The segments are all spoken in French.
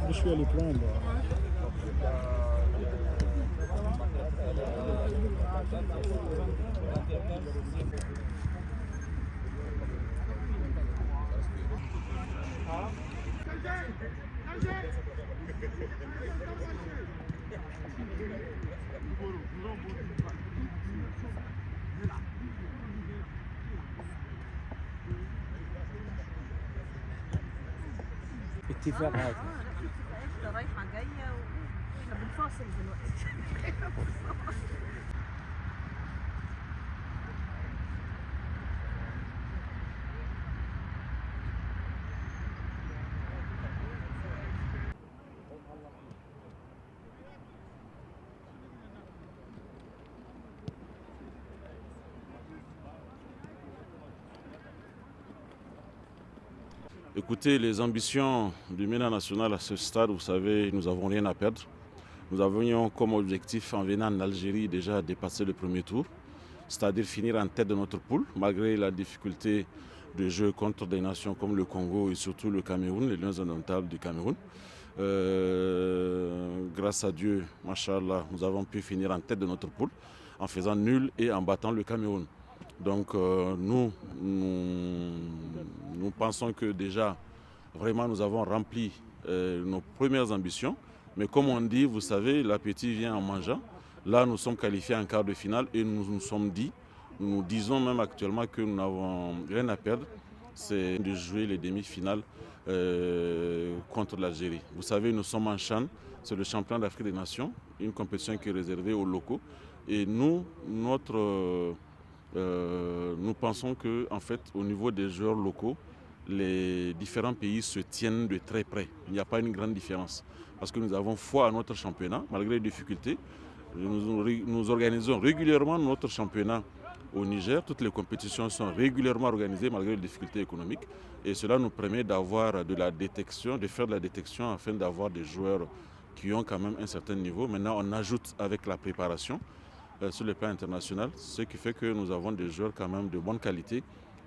مش في الإكرام اتفاق عادي رايحه جايه واحنا بنفاصل دلوقتي. Écoutez, les ambitions du MENA national à ce stade, vous savez, nous n'avons rien à perdre. Nous avions comme objectif en venant en Algérie déjà dépasser le premier tour, c'est-à-dire finir en tête de notre poule, malgré la difficulté de jeu contre des nations comme le Congo et surtout le Cameroun, les Lions indomptables du Cameroun. Grâce à Dieu, machallah, nous avons pu finir en tête de notre poule en faisant nul et en battant le Cameroun. Donc nous pensons que déjà, vraiment, nous avons rempli nos premières ambitions. Mais comme on dit, vous savez, l'appétit vient en mangeant. Là, nous sommes qualifiés en quart de finale et nous nous sommes dit, nous disons même actuellement que nous n'avons rien à perdre, c'est de jouer les demi-finales contre l'Algérie. Vous savez, nous sommes en CHAN, c'est le championnat d'Afrique des Nations, une compétition qui est réservée aux locaux. Et nous, nous pensons que, en fait, au niveau des joueurs locaux, les différents pays se tiennent de très près. Il n'y a pas une grande différence. Parce que nous avons foi à notre championnat, malgré les difficultés. Nous organisons régulièrement notre championnat au Niger. Toutes les compétitions sont régulièrement organisées malgré les difficultés économiques. Et cela nous permet d'avoir de la détection, de faire de la détection afin d'avoir des joueurs qui ont quand même un certain niveau. Maintenant, on ajoute avec la préparation sur le plan international, ce qui fait que nous avons des joueurs quand même de bonne qualité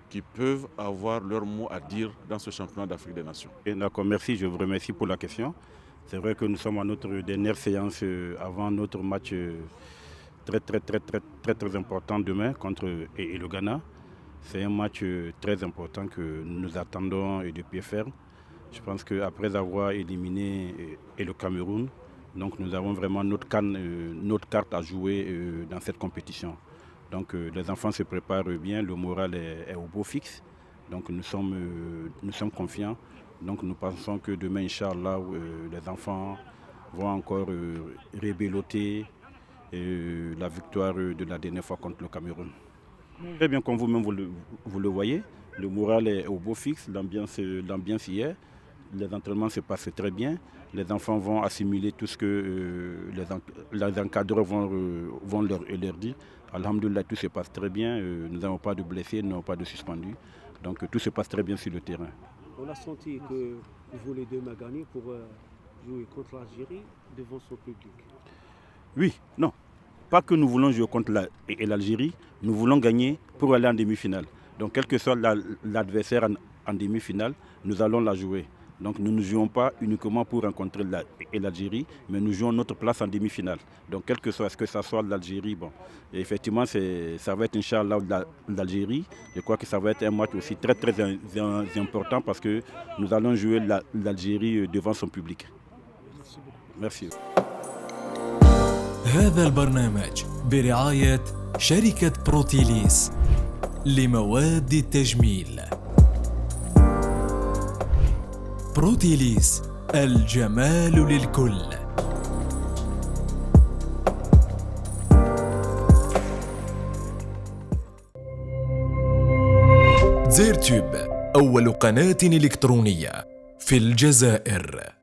qui peuvent avoir leur mot à dire dans ce championnat d'Afrique des Nations. D'accord, merci, je vous remercie pour la question. C'est vrai que nous sommes à notre dernière séance avant notre match très important demain contre le Ghana. C'est un match très important que nous attendons de pied ferme. Je pense qu'après avoir éliminé le Cameroun, donc nous avons vraiment notre carte à jouer dans cette compétition. Donc les enfants se préparent bien, le moral est au beau fixe. Donc nous sommes confiants. Donc nous pensons que demain, Inch'Allah, les enfants vont encore rébelloter la victoire de la dernière fois contre le Cameroun. Très bien, comme vous-même vous le voyez, le moral est au beau fixe, l'ambiance y est, les entraînements se passent très bien, les enfants vont assimiler tout ce que les encadreurs vont leur dire. Alhamdoulilah, tout se passe très bien, nous n'avons pas de blessés, nous n'avons pas de suspendus, donc tout se passe très bien sur le terrain. On a senti que vous voulez demain gagner pour jouer contre l'Algérie devant son public. Oui, non. Pas que nous voulons jouer contre l'Algérie, nous voulons gagner pour aller en demi-finale. Donc quel que soit l'adversaire en demi-finale, nous allons la jouer. Donc nous ne jouons pas uniquement pour rencontrer l'Algérie, mais nous jouons notre place en demi-finale. Donc quel que soit, ce que ça soit l'Algérie, bon, et effectivement ça va être Inch'Allah l'Algérie. Je crois que ça va être un match aussi très important parce que nous allons jouer l'Algérie devant son public. Merci. هذا البرنامج برعاية شركة بروتيليس لمواد التجميل. بروتيليس، الجمال للكل. زيرتوب، أول قناة إلكترونية في الجزائر.